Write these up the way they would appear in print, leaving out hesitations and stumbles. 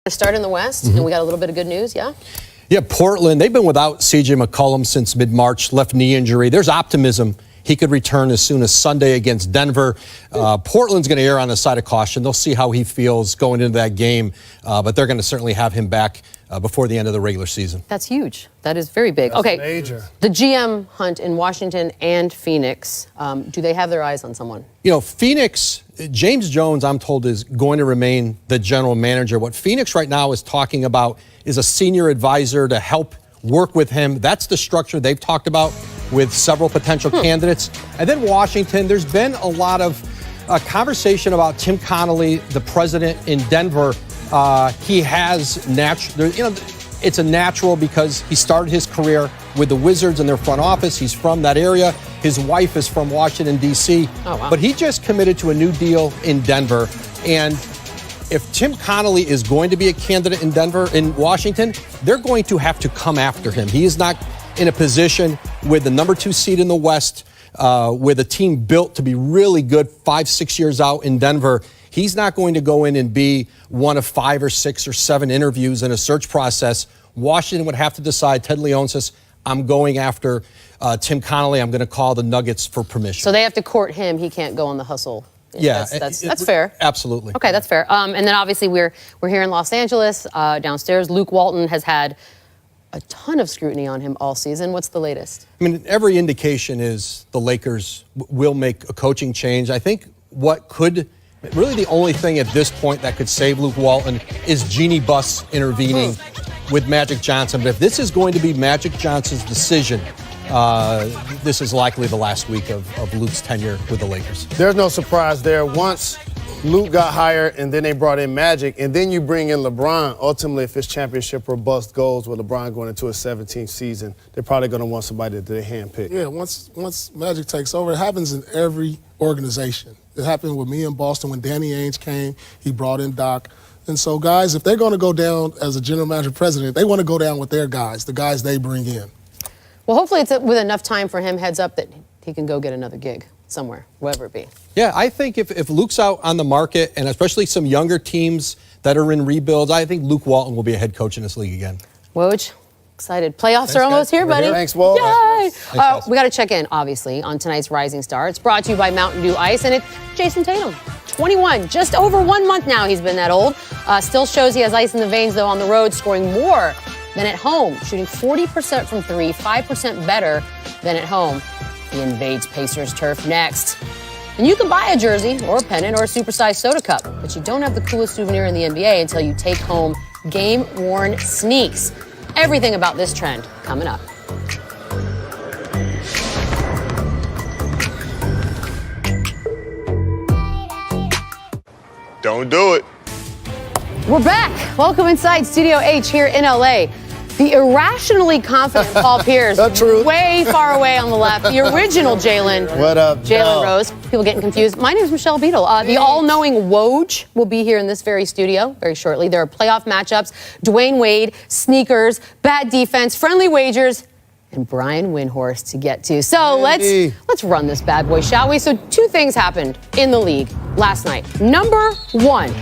Start in the West, and we got a little bit of good news, yeah? Yeah, Portland, they've been without C.J. McCollum since mid-March, left knee injury. There's optimism he could return as soon as Sunday against Denver. Portland's going to err on the side of caution. They'll see how he feels going into that game, but they're going to certainly have him back before the end of the regular season. That's huge. That is very big. That's okay, major. The GM hunt in Washington and Phoenix, do they have their eyes on someone? You know, Phoenix, James Jones, I'm told, is going to remain the general manager. What Phoenix right now is talking about is a senior advisor to help work with him. That's the structure they've talked about with several potential candidates. And then Washington, there's been a lot of conversation about Tim Connolly, the president in Denver. He has it's a natural because he started his career with the Wizards in their front office. He's from that area. His wife is from Washington, D.C. Oh, wow. But he just committed to a new deal in Denver. And if Tim Connolly is going to be a candidate in Washington, they're going to have to come after him. He is not in a position with the number 2 seed in the West, with a team built to be really good 5-6 years out in Denver. He's not going to go in and be one of 5 or 6 or 7 interviews in a search process. Washington would have to decide. Ted Leon says, I'm going after Tim Connolly. I'm going to call the Nuggets for permission. So they have to court him. He can't go on the hustle. Yeah, that's fair. Absolutely. Okay, that's fair. And then obviously we're here in Los Angeles. Downstairs, Luke Walton has had a ton of scrutiny on him all season. What's the latest? I mean, every indication is the Lakers will make a coaching change. I think really the only thing at this point that could save Luke Walton is Jeannie Buss intervening with Magic Johnson. But if this is going to be Magic Johnson's decision, this is likely the last week of Luke's tenure with the Lakers. There's no surprise there. Once Luke got hired and then they brought in Magic, and then you bring in LeBron, ultimately if it's championship or bust goals with LeBron going into his 17th season, they're probably going to want somebody that they handpick. Yeah, once Magic takes over, it happens in every organization. It happened with me in Boston when Danny Ainge came. He brought in Doc. And so, guys, if they're going to go down as a general manager president, they want to go down with their guys, the guys they bring in. Well, hopefully it's with enough time for him, heads up, that he can go get another gig somewhere, wherever it be. Yeah, I think if Luke's out on the market, and especially some younger teams that are in rebuilds, I think Luke Walton will be a head coach in this league again. Woj, excited. Playoffs are almost here, buddy. Thanks, Woj. Yay! Thanks, we got to check in, obviously, on tonight's Rising Star. It's brought to you by Mountain Dew Ice, and it's Jason Tatum. 21, just over 1 month now he's been that old. Still shows he has ice in the veins, though, on the road, scoring more than at home, shooting 40% from 3, 5% better than at home. He invades Pacers turf next. And you can buy a jersey or a pennant or a supersized soda cup, but you don't have the coolest souvenir in the NBA until you take home game-worn sneaks. Everything about this trend coming up. Don't do it. We're back. Welcome inside Studio H here in LA. The irrationally confident Paul Pierce, way far away on the left. The original Jalen. What up, Jalen Rose. People getting confused. My name is Michelle Beadle. The all-knowing Woj will be here in this very studio very shortly. There are playoff matchups, Dwayne Wade, sneakers, bad defense, friendly wagers, and Brian Windhorst to get to. So let's run this bad boy, shall we? So 2 things happened in the league last night. Number 1.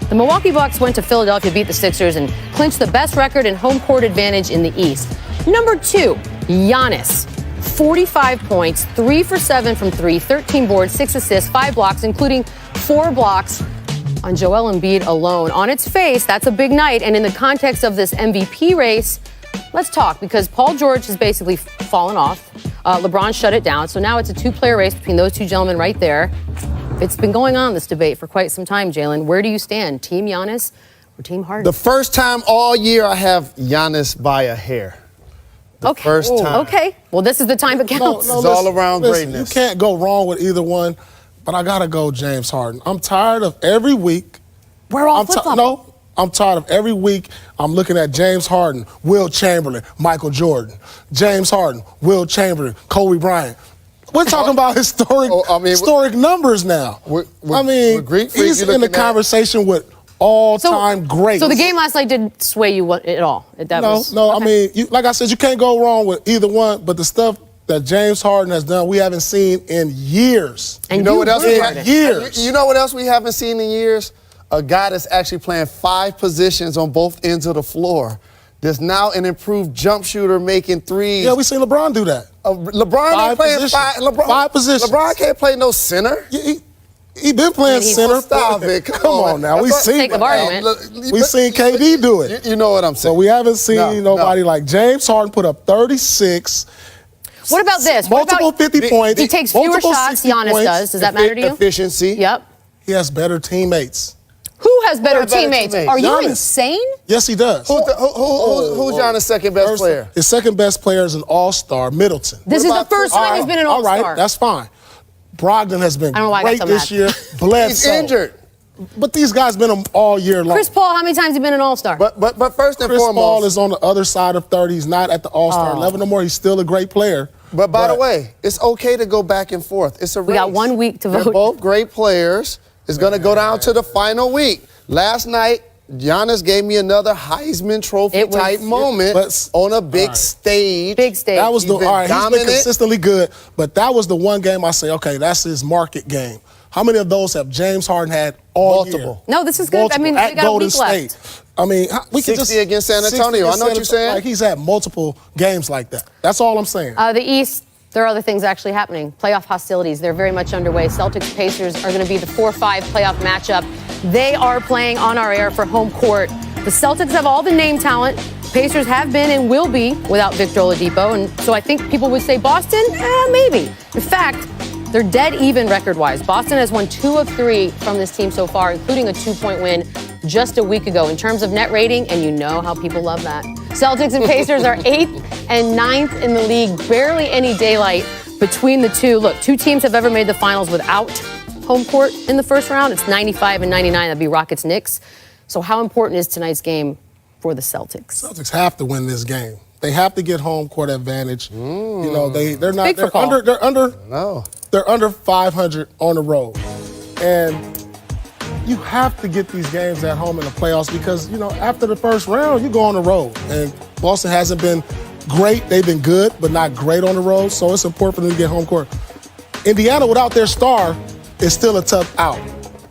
The Milwaukee Bucks went to Philadelphia, beat the Sixers, and clinched the best record in home court advantage in the East. Number 2, Giannis. 45 points, 3 for 7 from 3, 13 boards, 6 assists, 5 blocks, including 4 blocks on Joel Embiid alone. On its face, that's a big night. And in the context of this MVP race, let's talk, because Paul George has basically fallen off. LeBron shut it down. So now it's a 2-player race between those 2 gentlemen right there. It's been going on, this debate, for quite some time, Jalen. Where do you stand, Team Giannis or Team Harden? The first time all year I have Giannis by a hair. First time. Okay. Well, this is the time it counts. It's all around greatness. You can't go wrong with either one, but I got to go James Harden. I'm tired of every week. We're all flip-flopping. I'm tired of every week I'm looking at James Harden, Will Chamberlain, Michael Jordan. James Harden, Will Chamberlain, Kobe Bryant. We're talking about historic numbers now. He's in the conversation with all-time greats. So the game last night didn't sway you at all? Like I said, you can't go wrong with either one, but the stuff that James Harden has done, we haven't seen in years. And you know what else? Years. You know what else we haven't seen in years? a guy that's actually playing 5 positions on both ends of the floor. There's now an improved jump shooter making threes. Yeah, we seen LeBron do that. LeBron ain't playing 5 positions. LeBron can't play no center. He been playing center. Stop it. Come on now. We seen it. We seen KD do it. You know what I'm saying. So we haven't seen nobody like James Harden put up 36. What about this? Multiple 50 points. He takes fewer shots. Giannis does. Does that matter to you? Efficiency. Yep. He has better teammates. Who has better teammates? Are you insane? Yes, he does. Who's Giannis' second best player? His second best player is an all-star, Middleton. This is the first time he's been an all-star. All right, that's fine. Brogdon has been great this year. He's injured. But these guys been all year long. Chris Paul, how many times has he been an all-star? But first and Chris foremost, Paul is on the other side of 30. He's not at the all-star level no more. He's still a great player. But by the way, it's okay to go back and forth. It's a race. We got 1 week to vote. They're both great players. It's going to go down to the final week. Last night, Giannis gave me another Heisman Trophy-type moment on a big stage. Big stage. That was he's been consistently good, but that was the one game I say, okay, that's his market game. How many of those have James Harden had all year? No, this is good. Multiple. I mean, at we got Golden a week left. State. I mean, we could 60 against San Antonio. I know what you're saying. Like he's had multiple games like that. That's all I'm saying. The East, there are other things actually happening. Playoff hostilities, they're very much underway. Celtics-Pacers are going to be the 4-5 playoff matchup. They are playing on our air for home court. The Celtics have all the name talent. Pacers have been and will be without Victor Oladipo. And so I think people would say Boston, maybe. In fact, they're dead even record-wise. Boston has won 2 of 3 from this team so far, including a 2-point win just a week ago in terms of net rating, and you know how people love that. Celtics and Pacers are 8th and 9th in the league. Barely any daylight between the two. Look, 2 teams have ever made the finals without home court in the first round. It's 95 and 99. That'd be Rockets-Knicks. So how important is tonight's game for the Celtics? Celtics have to win this game. They have to get home court advantage. You know, they're not. They're under 500 on the road, and you have to get these games at home in the playoffs because after the first round you go on the road, and Boston hasn't been great. They've been good, but not great on the road. So it's important for them to get home court. Indiana without their star is still a tough out.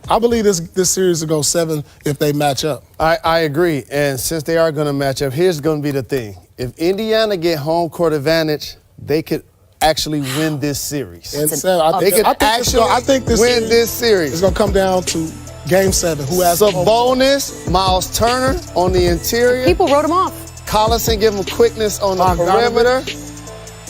I believe this series will go 7 if they match up. I agree. And since they are going to match up, here's going to be the thing. If Indiana get home court advantage, they could actually win this series. And so I think this series is going to come down to Game 7. Who has Sabonis, Miles Turner on the interior. People wrote him off. Collison give him quickness on the perimeter.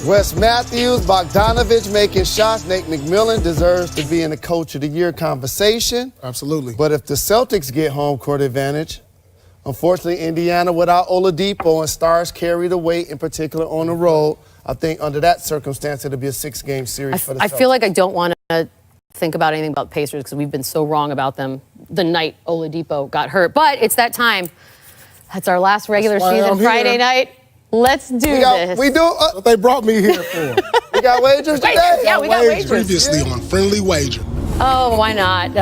Wes Matthews, Bogdanovich making shots. Nate McMillan deserves to be in the Coach of the Year conversation. Absolutely. But if the Celtics get home court advantage, unfortunately, Indiana without Oladipo and stars carry the weight, in particular on the road. I think under that circumstance, it'll be a 6-game series for the Celtics. I feel like I don't want to think about anything about Pacers because we've been so wrong about them the night Oladipo got hurt. But it's that time. That's our last regular season Friday night. Let's do this. We do. What they brought me here for. We got wagers today. Yeah, we got wagers. Previously on Friendly Wager. Oh, why not?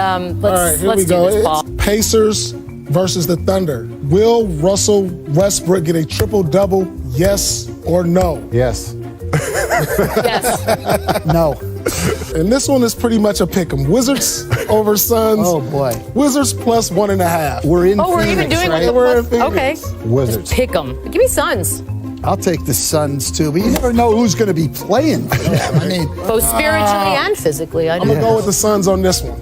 Let's do this, Paul. Pacers versus the Thunder. Will Russell Westbrook get a triple-double, yes or no? Yes. Yes. No. And this one is pretty much a pick'em. Wizards over Suns. Oh, boy. Wizards plus 1.5. We're in Phoenix, we're even doing right? We're in Phoenix. Okay. Wizards. Pick them. Give me Suns. I'll take the Suns, too. But you never know who's going to be playing for them. I mean, both spiritually and physically. I'm going to go with the Suns on this one.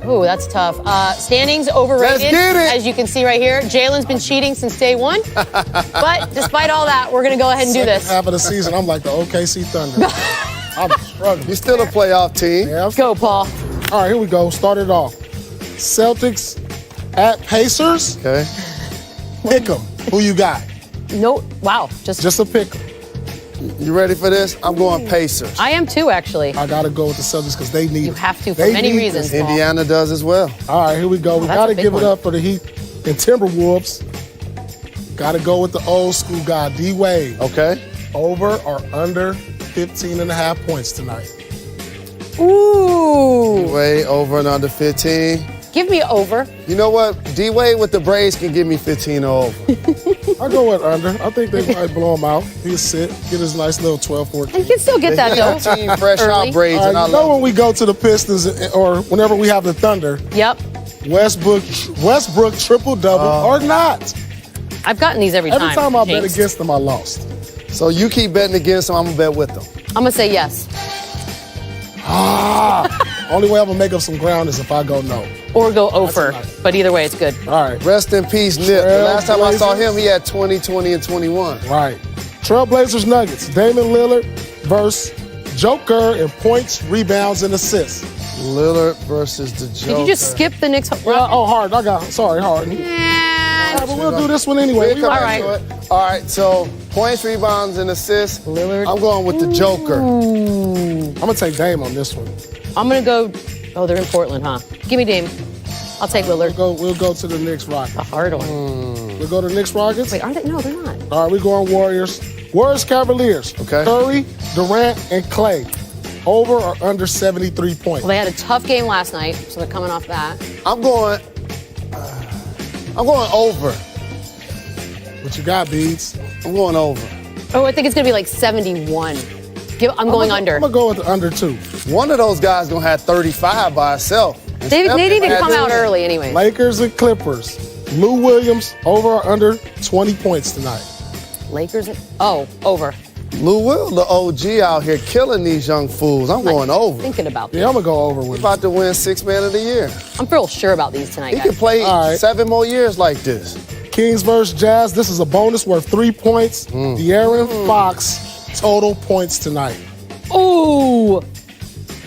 Ooh, that's tough. Standings overrated. Let's get it. As you can see right here. Jalen's been cheating since day 1. But despite all that, we're going to go ahead and do this. Half of the season, I'm like the OKC Thunder. I'm struggling. You're still a playoff team. Yeah, Go, Paul. All right, here we go. Start it off. Celtics at Pacers. Okay. Pick them. Who you got? No, wow. Just a pick 'em. You ready for this? I'm going Pacers. I am too, actually. I got to go with the Celtics because they need it. You have to for many reasons, Paul. Indiana does as well. All right, here we go. We that's got to a big give one. it up for the Heat and Timberwolves. Got to go with the old school guy, D-Wade. Okay. Over or under 15.5 points tonight. Ooh. Way over and under 15. Give me over. You know what? D-Wade with the Braves can give me 15 or over. I'll go with under. I think they might blow him out. He'll sit, get his nice little 12, 14. And you can still get that, though. 15 fresh Early. out Braves. All And right, I you know love when we go to the Pistons or whenever we have the Thunder, Yep. Westbrook triple-double or not? I've gotten these every time. Every time I bet Jinxed. against them, I lost. So you keep betting against them, I'm going to bet with them. I'm going to say yes. Only way I'm going to make up some ground is if I go no. Or go over. nice. But either way, it's good. All right. Rest in peace, Nip. The last time I saw Trailblazers. him, he had 20, 20, and 21. Right. Trailblazers Nuggets. Damon Lillard versus Joker in points, rebounds, and assists. Lillard versus the Joker. Did you just skip the Knicks? Harden. Sorry, Harden. Man. But we'll do this one anyway. We'll come All back right. to it. All right, so points, rebounds, and assists. Lillard. I'm going with the Joker. I'm going to take Dame on this one. I'm going to go. Oh, they're in Portland, huh? Give me Dame. I'll take Lillard. We'll go to the Knicks Rockets. A hard one. We'll go to the Knicks Rockets. Wait, are they? No, they're not. All right, we're going Warriors. Warriors Cavaliers. Okay. Curry, Durant, and Clay. Over or under 73 points. Well, they had a tough game last night, so they're coming off that. I'm going over. What you got, Beads? I'm going over. Oh, I think it's going to be like 71. I'm going under. I'm going to go with the under 2. One of those guys going to have 35 by itself. They need to come out early anyway. Lakers and Clippers. Lou Williams, over or under 20 points tonight. Lakers? Over. Lou Will, the OG out here killing these young fools. I'm going over. Thinking about this. Yeah, I'm going to go over with He's it. about to win 6th Man of the Year. I'm real sure about these tonight, He guys. can play All right. 7 more years like this. Kings versus Jazz. This is a bonus worth 3 points. De'Aaron Fox, total points tonight. Ooh.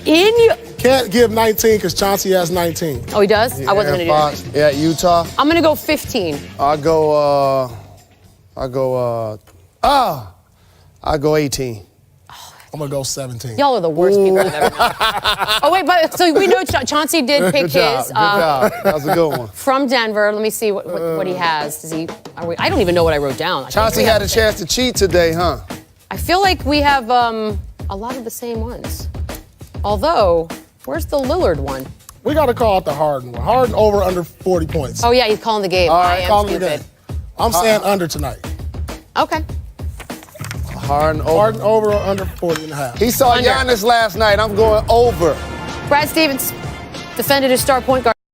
Can't give 19 because Chauncey has 19. Oh, he does? I wasn't going to do that. Yeah, Utah. I'm going to go 15. I go 18. I'm going to go 17. Y'all are the worst people I've ever known. Oh, wait, but so we know Chauncey did pick Good job. his. Good job. That was a good one. From Denver. Let me see what he has. I don't even know what I wrote down. I think Chauncey we had have- a chance to cheat today, huh? I feel like we have a lot of the same ones. Although, where's the Lillard one? We got to call it the Harden one. Harden over under 40 points. Oh, yeah, he's calling the game. All I right, am Calling the stupid. game. I'm saying under tonight. Okay. Harden over. Harden over or under 40 and a half. He saw Under. Giannis last night. I'm going over. Brad Stevens defended his star point guard.